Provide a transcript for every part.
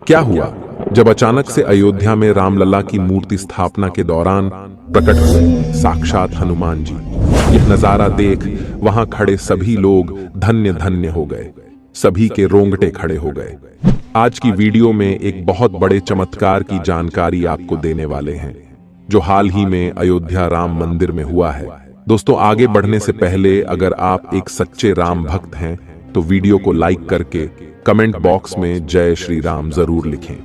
क्या हुआ जब अचानक से अयोध्या में रामलला की मूर्ति स्थापना के दौरान प्रकट हुए साक्षात हनुमान जी। यह नजारा देख वहां खड़े सभी लोग धन्य धन्य हो गए, सभी के रोंगटे खड़े हो गए। आज की वीडियो में एक बहुत बड़े चमत्कार की जानकारी आपको देने वाले हैं, जो हाल ही में अयोध्या राम मंदिर में हुआ है। दोस्तों, आगे बढ़ने से पहले अगर आप एक सच्चे राम भक्त हैं तो वीडियो को लाइक करके कमेंट बॉक्स में जय श्री राम जरूर लिखें।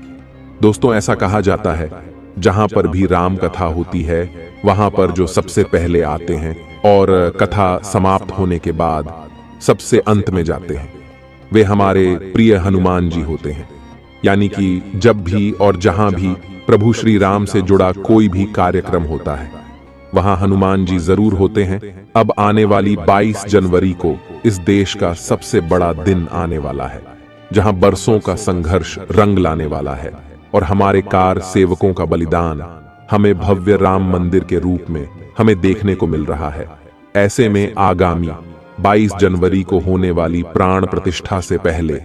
दोस्तों, ऐसा कहा जाता है जहां पर भी राम कथा होती है वहां पर जो सबसे पहले आते हैं और कथा समाप्त होने के बाद सबसे अंत में जाते हैं, वे हमारे प्रिय हनुमान जी होते हैं। यानी कि जब भी और जहां भी प्रभु श्री राम से जुड़ा कोई भी कार्यक्रम होता है वहां हनुमान जी जरूर होते हैं। अब आने वाली 22 जनवरी को इस देश का सबसे बड़ा दिन आने वाला है, जहां बरसों का संघर्ष रंग लाने वाला है और हमारे कार सेवकों का बलिदान हमें भव्य राम मंदिर के रूप में हमें देखने को मिल रहा है। ऐसे में आगामी 22 जनवरी को होने वाली प्राण प्रतिष्ठा से पहले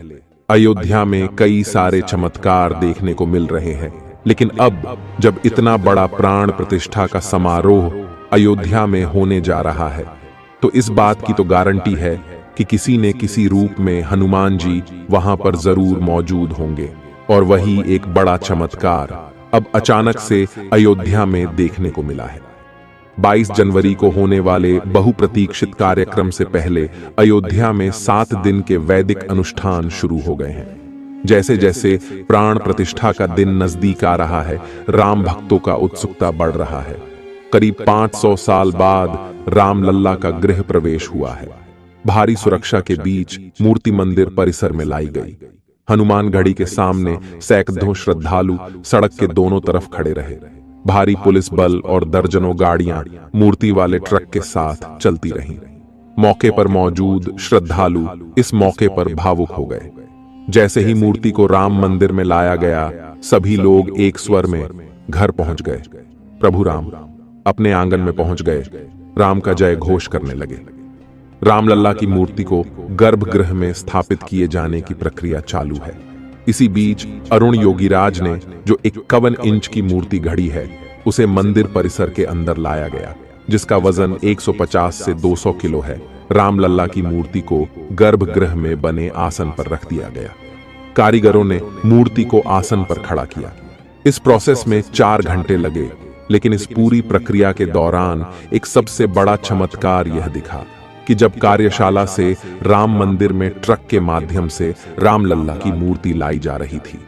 अयोध्या में कई सारे चमत्कार देखने को मिल रहे हैं। लेकिन अब जब इतना बड़ा प्राण प्रतिष्ठा का समारोह अयोध्या में होने जा रहा है तो इस बात की तो गारंटी है कि किसी न किसी रूप में हनुमान जी वहां पर जरूर मौजूद होंगे। और वही एक बड़ा चमत्कार अब अचानक से अयोध्या में देखने को मिला है। 22 जनवरी को होने वाले बहुप्रतीक्षित कार्यक्रम से पहले अयोध्या में 7 दिन के वैदिक अनुष्ठान शुरू हो गए हैं। जैसे जैसे प्राण प्रतिष्ठा का दिन नजदीक आ रहा है, राम भक्तों का उत्सुकता बढ़ रहा है। करीब 500 साल बाद रामलला का गृह प्रवेश हुआ है। भारी सुरक्षा के बीच मूर्ति मंदिर परिसर में लाई गई। हनुमान गढ़ी के सामने सैकड़ों श्रद्धालु सड़क के दोनों तरफ खड़े रहे। भारी पुलिस बल और दर्जनों गाड़ियां मूर्ति वाले ट्रक के साथ चलती रहीं। मौके पर मौजूद श्रद्धालु इस मौके पर भावुक हो गए। जैसे ही मूर्ति को राम मंदिर में लाया गया, सभी लोग एक स्वर में घर पहुंच गए। प्रभु राम अपने आंगन में पहुंच गए, राम का जय घोष करने लगे। रामलला की मूर्ति को गर्भगृह में स्थापित किए जाने की प्रक्रिया चालू है। इसी बीच अरुण योगीराज ने जो 51 इंच की मूर्ति गढ़ी है उसे मंदिर परिसर के अंदर लाया गया, जिसका वजन 150 से 200 किलो है। रामलला की मूर्ति को गर्भगृह में बने आसन पर रख दिया गया। कारीगरों ने मूर्ति को आसन पर खड़ा किया। इस प्रोसेस में 4 घंटे लगे, लेकिन इस पूरी प्रक्रिया के दौरान एक सबसे बड़ा चमत्कार यह दिखा कि जब कार्यशाला से राम मंदिर में ट्रक के माध्यम से रामलला की मूर्ति लाई जा रही थी,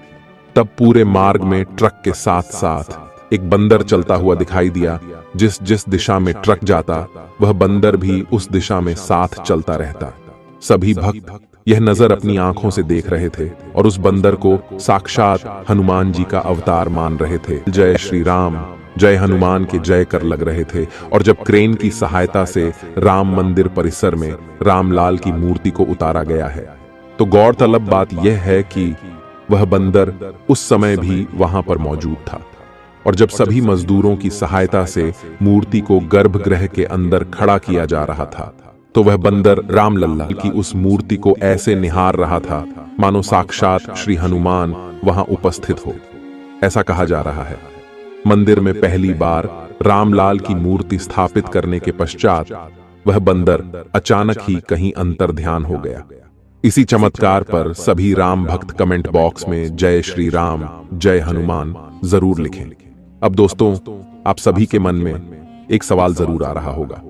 तब पूरे मार्ग में ट्रक के साथ साथ एक बंदर चलता हुआ दिखाई दिया। जिस जिस दिशा में ट्रक जाता वह बंदर भी उस दिशा में साथ चलता रहता। सभी भक्त यह नजर अपनी आंखों से देख रहे थे और उस बंदर को साक्षात हनुमान जी का अवतार मान रहे थे। जय श्री राम, जय हनुमान के जय कर लग रहे थे। और जब क्रेन की सहायता से राम मंदिर परिसर में रामलाल की मूर्ति को उतारा गया है तो गौरतलब बात यह है कि वह बंदर उस समय भी वहां पर मौजूद था। और जब सभी मजदूरों की सहायता से मूर्ति को गर्भगृह के अंदर खड़ा किया जा रहा था तो वह बंदर रामलला की उस मूर्ति को ऐसे निहार रहा था मानो साक्षात श्री हनुमान वहां उपस्थित हो। ऐसा कहा जा रहा है मंदिर में पहली बार रामलाल की मूर्ति स्थापित करने के पश्चात वह बंदर अचानक ही कहीं अंतर ध्यान हो गया। इसी चमत्कार पर सभी राम भक्त कमेंट बॉक्स में जय श्री राम, जय हनुमान जरूर लिखें। अब दोस्तों, आप सभी के मन में एक सवाल जरूर आ रहा होगा,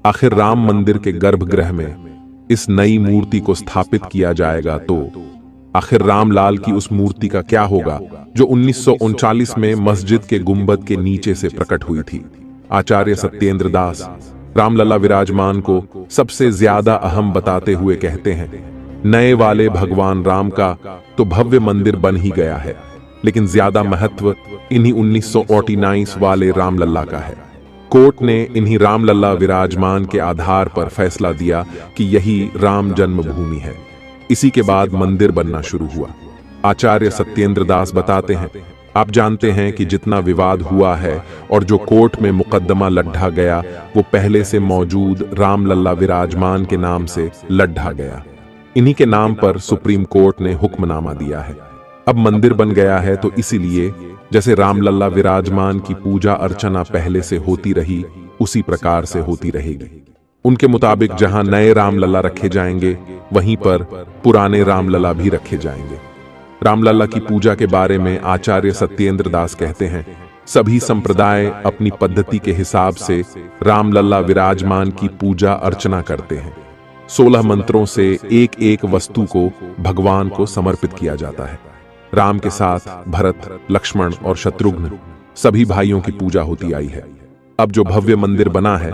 आखिर राम मंदिर के गर्भगृह में इस नई मूर्ति को स्थापित किया जाएगा तो आखिर रामलाल की उस मूर्ति का क्या होगा जो 1939 में मस्जिद के गुंबद के नीचे से प्रकट हुई थी। आचार्य सत्येंद्र दास रामलला विराजमान को सबसे ज्यादा अहम बताते हुए कहते हैं, नए वाले भगवान राम का तो भव्य मंदिर बन ही गया है, लेकिन ज्यादा महत्व इन्हीं 1949 वाले रामलला का है। कोर्ट ने इन्हीं रामलला विराजमान के आधार पर फैसला दिया कि यही राम जन्मभूमि है। इसी के बाद मंदिर बनना शुरू हुआ। आचार्य सत्येंद्र दास बताते हैं, आप जानते हैं कि जितना विवाद हुआ है और जो कोर्ट में मुकदमा लढ़ा गया वो पहले से मौजूद रामलला विराजमान के नाम से लढ़ा गया। इन्हीं के नाम पर सुप्रीम कोर्ट ने हुक्मनामा दिया है। अब मंदिर बन गया है तो इसीलिए जैसे रामलला विराजमान की पूजा अर्चना पहले से होती रही उसी प्रकार से होती रहेगी। उनके मुताबिक जहां नए रामलला रखे जाएंगे वहीं पर पुराने रामलला भी रखे जाएंगे। रामलला की पूजा के बारे में आचार्य सत्येंद्र दास कहते हैं, सभी संप्रदाय अपनी पद्धति के हिसाब से रामलला विराजमान की पूजा अर्चना करते हैं। 16 मंत्रों से एक एक वस्तु को भगवान को समर्पित किया जाता है। राम के साथ भरत, लक्ष्मण और शत्रुघ्न सभी भाइयों की पूजा होती आई है। अब जो भव्य मंदिर बना है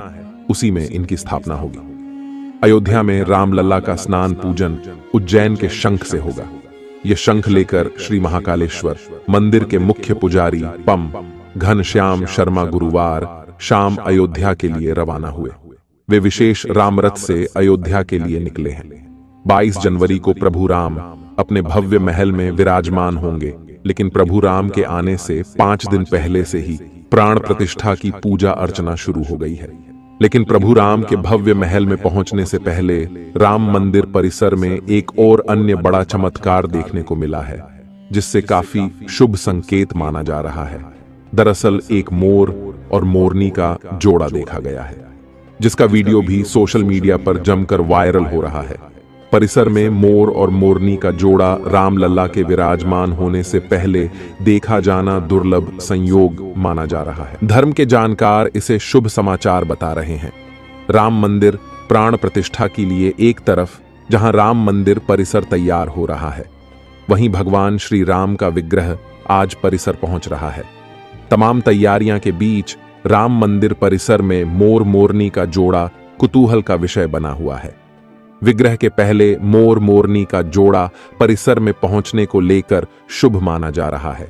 उसी में इनकी स्थापना होगी। अयोध्या में रामलला का स्नान पूजन उज्जैन के शंख से होगा। यह शंख लेकर श्री महाकालेश्वर मंदिर के मुख्य पुजारी पम घनश्याम शर्मा गुरुवार शाम अयोध्या के लिए रवाना हुए। वे विशेष रामरथ से अयोध्या के लिए निकले हैं। 22 जनवरी को प्रभु राम अपने भव्य महल में विराजमान होंगे, लेकिन प्रभु राम के आने से 5 दिन पहले से ही प्राण प्रतिष्ठा की पूजा अर्चना शुरू हो गई है। लेकिन प्रभु राम के भव्य महल में पहुंचने से पहले राम मंदिर परिसर में एक और अन्य बड़ा चमत्कार देखने को मिला है, जिससे काफी शुभ संकेत माना जा रहा है। दरअसल एक मोर और मोरनी का जोड़ा देखा गया है, जिसका वीडियो भी सोशल मीडिया पर जमकर वायरल हो रहा है। परिसर में मोर और मोरनी का जोड़ा रामलला के विराजमान होने से पहले देखा जाना दुर्लभ संयोग माना जा रहा है। धर्म के जानकार इसे शुभ समाचार बता रहे हैं। राम मंदिर प्राण प्रतिष्ठा के लिए एक तरफ जहां राम मंदिर परिसर तैयार हो रहा है, वहीं भगवान श्री राम का विग्रह आज परिसर पहुंच रहा है। तमाम तैयारियां के बीच राम मंदिर परिसर में मोर मोरनी का जोड़ा कुतूहल का विषय बना हुआ है। विग्रह के पहले मोर मोरनी का जोड़ा परिसर में पहुंचने को लेकर शुभ माना जा रहा है।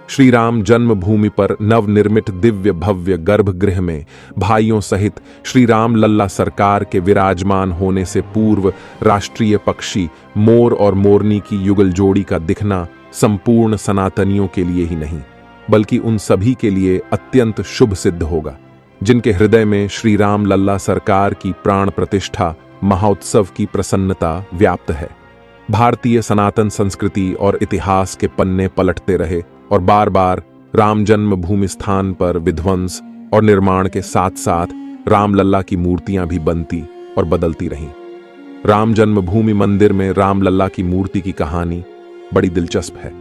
श्री राम जन्मभूमि पर नवनिर्मित दिव्य भव्य गर्भगृह में भाइयों सहित श्री राम लल्ला सरकार के विराजमान होने से पूर्व राष्ट्रीय पक्षी मोर और मोरनी की युगल जोड़ी का दिखना संपूर्ण सनातनियों के लिए ही नहीं, बल्कि उन सभी के लिए अत्यंत शुभ सिद्ध होगा जिनके हृदय में श्री राम लल्ला सरकार की प्राण प्रतिष्ठा महोत्सव की प्रसन्नता व्याप्त है। भारतीय सनातन संस्कृति और इतिहास के पन्ने पलटते रहे और बार बार राम जन्मभूमि स्थान पर विध्वंस और निर्माण के साथ साथ रामलल्ला की मूर्तियां भी बनती और बदलती रहीं। राम जन्मभूमि मंदिर में रामलल्ला की मूर्ति की कहानी बड़ी दिलचस्प है।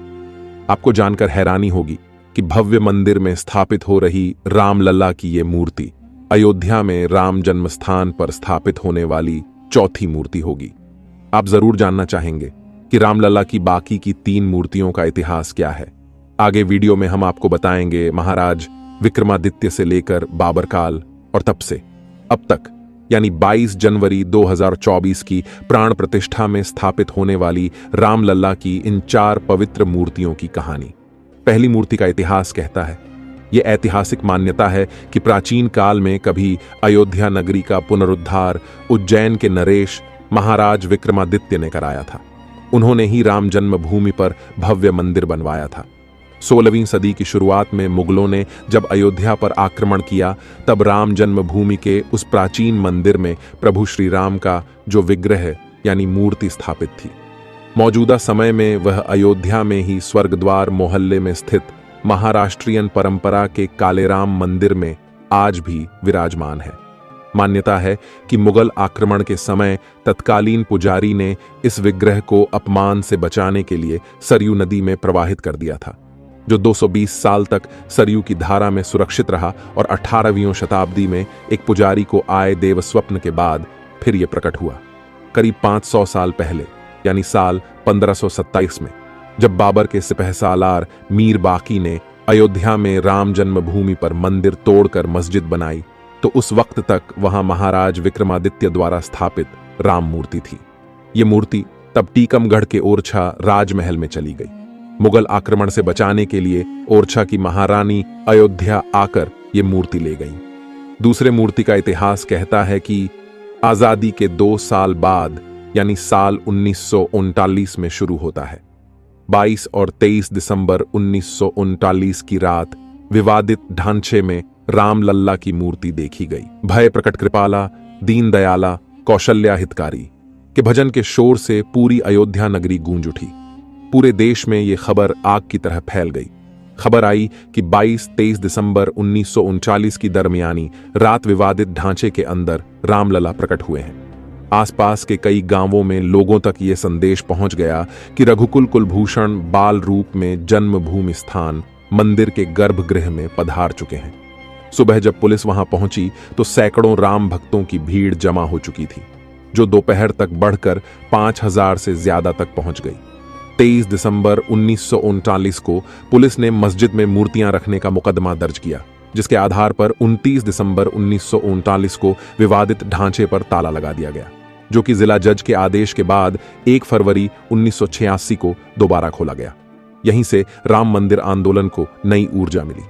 आपको जानकर हैरानी होगी कि भव्य मंदिर में स्थापित हो रही रामलल्ला की ये मूर्ति अयोध्या में राम जन्मस्थान पर स्थापित होने वाली चौथी मूर्ति होगी। आप जरूर जानना चाहेंगे कि रामलला की बाकी की 3 मूर्तियों का इतिहास क्या है। आगे वीडियो में हम आपको बताएंगे महाराज विक्रमादित्य से लेकर बाबर काल और तब से अब तक यानी 22 जनवरी 2024 की प्राण प्रतिष्ठा में स्थापित होने वाली रामलला की इन 4 पवित्र मूर्तियों की कहानी। पहली मूर्ति का इतिहास कहता है, यह ऐतिहासिक मान्यता है कि प्राचीन काल में कभी अयोध्या नगरी का पुनरुद्धार उज्जैन के नरेश महाराज विक्रमादित्य ने कराया था। उन्होंने ही राम जन्मभूमि पर भव्य मंदिर बनवाया था। 16वीं सदी की शुरुआत में मुगलों ने जब अयोध्या पर आक्रमण किया, तब राम जन्मभूमि के उस प्राचीन मंदिर में प्रभु श्री राम का जो विग्रह यानी मूर्ति स्थापित थी, मौजूदा समय में वह अयोध्या में ही स्वर्गद्वार मोहल्ले में स्थित महाराष्ट्रियन परंपरा के कालेराम मंदिर में आज भी विराजमान है। मान्यता है कि मुगल आक्रमण के समय तत्कालीन पुजारी ने इस विग्रह को अपमान से बचाने के लिए सरयू नदी में प्रवाहित कर दिया था, जो 220 साल तक सरयू की धारा में सुरक्षित रहा और 18वीं शताब्दी में एक पुजारी को आए देव स्वप्न के बाद फिर यह प्रकट हुआ। करीब 500 साल पहले यानी साल 1527 में जब बाबर के सिपहसालार मीर बाकी ने अयोध्या में राम जन्मभूमि पर मंदिर तोड़कर मस्जिद बनाई, तो उस वक्त तक वहां महाराज विक्रमादित्य द्वारा स्थापित राम मूर्ति थी। ये मूर्ति तब टीकमगढ़ के ओरछा राजमहल में चली गई। मुगल आक्रमण से बचाने के लिए ओरछा की महारानी अयोध्या आकर ये मूर्ति ले गई। दूसरे मूर्ति का इतिहास कहता है कि आजादी के 2 साल बाद यानी साल 1939 में शुरू होता है। 22 और 23 दिसंबर 1939 की रात विवादित ढांचे में रामलल्ला की मूर्ति देखी गई। भय प्रकट कृपाला, दीन दयाला, कौशल्या हितकारी के भजन के शोर से पूरी अयोध्या नगरी गूंज उठी। पूरे देश में ये खबर आग की तरह फैल गई। खबर आई कि 22-23 दिसंबर 1939 की दरमियानी रात विवादित ढांचे के अंदर रामलला प्रकट हुए हैं। आसपास के कई गांवों में लोगों तक ये संदेश पहुंच गया कि रघुकुल कुलभूषण बाल रूप में जन्मभूमि स्थान मंदिर के गर्भगृह में पधार चुके हैं। सुबह जब पुलिस वहां पहुंची तो सैकड़ों राम भक्तों की भीड़ जमा हो चुकी थी, जो दोपहर तक बढ़कर 5000 से ज्यादा तक पहुंच गई। 23 दिसंबर 1939 को पुलिस ने मस्जिद में मूर्तियां रखने का मुकदमा दर्ज किया, जिसके आधार पर 29 दिसंबर 1939 को विवादित ढांचे पर ताला लगा दिया गया, जो कि जिला जज के आदेश के बाद 1 फरवरी 1986 को दोबारा खोला गया। यहीं से राम मंदिर आंदोलन को नई ऊर्जा मिली।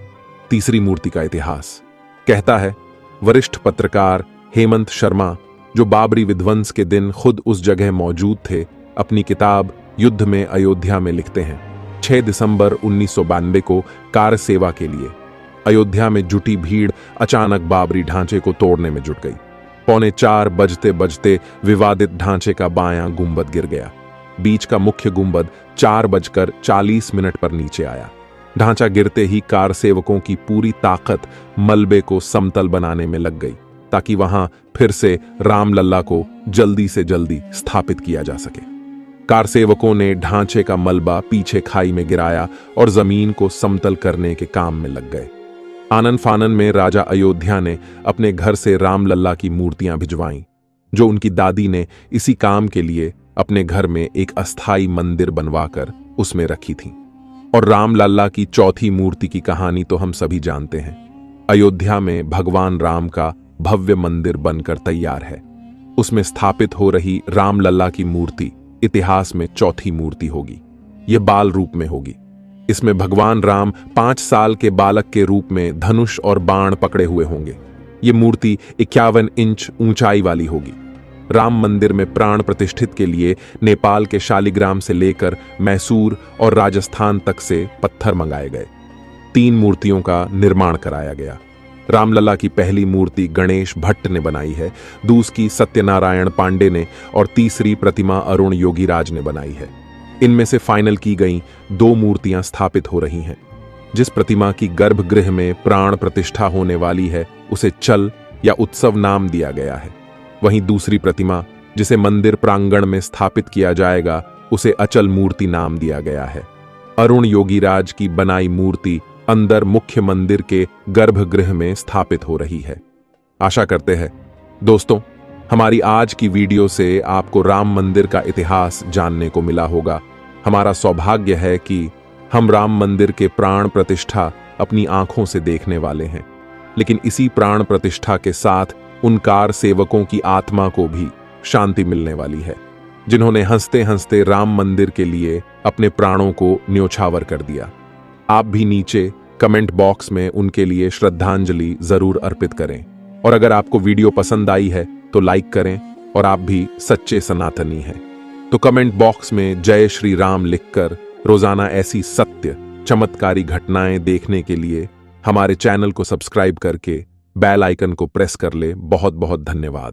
तीसरी मूर्ति का इतिहास कहता है, वरिष्ठ पत्रकार हेमंत शर्मा, जो बाबरी विध्वंस के दिन खुद उस जगह मौजूद थे, अपनी किताब युद्ध में अयोध्या में लिखते हैं, 6 दिसंबर 1992 को कार सेवा के लिए अयोध्या में जुटी भीड़ अचानक बाबरी ढांचे को तोड़ने में जुट गई। 3:45 बजते बजते विवादित ढांचे का बायां गुंबद गिर गया। बीच का मुख्य गुंबद 4:40 पर नीचे आया। ढांचा गिरते ही कार सेवकों की पूरी ताकत मलबे को समतल बनाने में लग गई, ताकि वहां फिर से रामलला को जल्दी से जल्दी स्थापित किया जा सके। कार सेवकों ने ढांचे का मलबा पीछे खाई में गिराया और जमीन को समतल करने के काम में लग गए। आनन फानन में राजा अयोध्या ने अपने घर से रामलला की मूर्तियां भिजवाईं, जो उनकी दादी ने इसी काम के लिए अपने घर में एक अस्थाई मंदिर बनवाकर उसमें रखी थी। और रामलला की चौथी मूर्ति की कहानी तो हम सभी जानते हैं। अयोध्या में भगवान राम का भव्य मंदिर बनकर तैयार है। उसमें स्थापित हो रही रामलला की मूर्ति इतिहास में चौथी मूर्ति होगी। यह बाल रूप में होगी। इसमें भगवान राम 5 साल के बालक के रूप में धनुष और बाण पकड़े हुए होंगे। यह मूर्ति 51 इंच ऊंचाई वाली होगी। राम मंदिर में प्राण प्रतिष्ठित के लिए नेपाल के शालिग्राम से लेकर मैसूर और राजस्थान तक से पत्थर मंगाए गए। 3 मूर्तियों का निर्माण कराया गया। रामलला की पहली मूर्ति गणेश भट्ट ने बनाई है, दूसरी सत्यनारायण पांडे ने और तीसरी प्रतिमा अरुण योगीराज ने बनाई है। इनमें से फाइनल की गई 2 मूर्तियां स्थापित हो रही हैं। जिस प्रतिमा की गर्भगृह में प्राण प्रतिष्ठा होने वाली है, उसे चल या उत्सव नाम दिया गया है। वहीं दूसरी प्रतिमा, जिसे मंदिर प्रांगण में स्थापित किया जाएगा, उसे अचल मूर्ति नाम दिया गया है। अरुण योगीराज की बनाई मूर्ति अंदर मुख्य मंदिर के गर्भगृह में स्थापित हो रही है। आशा करते हैं दोस्तों, हमारी आज की वीडियो से आपको राम मंदिर का इतिहास जानने को मिला होगा। हमारा सौभाग्य है कि हम राम मंदिर के प्राण प्रतिष्ठा अपनी आंखों से देखने वाले हैं, लेकिन इसी प्राण प्रतिष्ठा के साथ उन कार सेवकों की आत्मा को भी शांति मिलने वाली है, जिन्होंने हंसते हंसते राम मंदिर के लिए अपने प्राणों को न्योछावर कर दिया। आप भी नीचे कमेंट बॉक्स में उनके लिए श्रद्धांजलि जरूर अर्पित करें। और अगर आपको वीडियो पसंद आई है तो लाइक करें, और आप भी सच्चे सनातनी हैं तो कमेंट बॉक्स में जय श्री राम लिखकर रोजाना ऐसी सत्य चमत्कारी घटनाएं देखने के लिए हमारे चैनल को सब्सक्राइब करके बेल आइकन को प्रेस कर ले। बहुत बहुत धन्यवाद।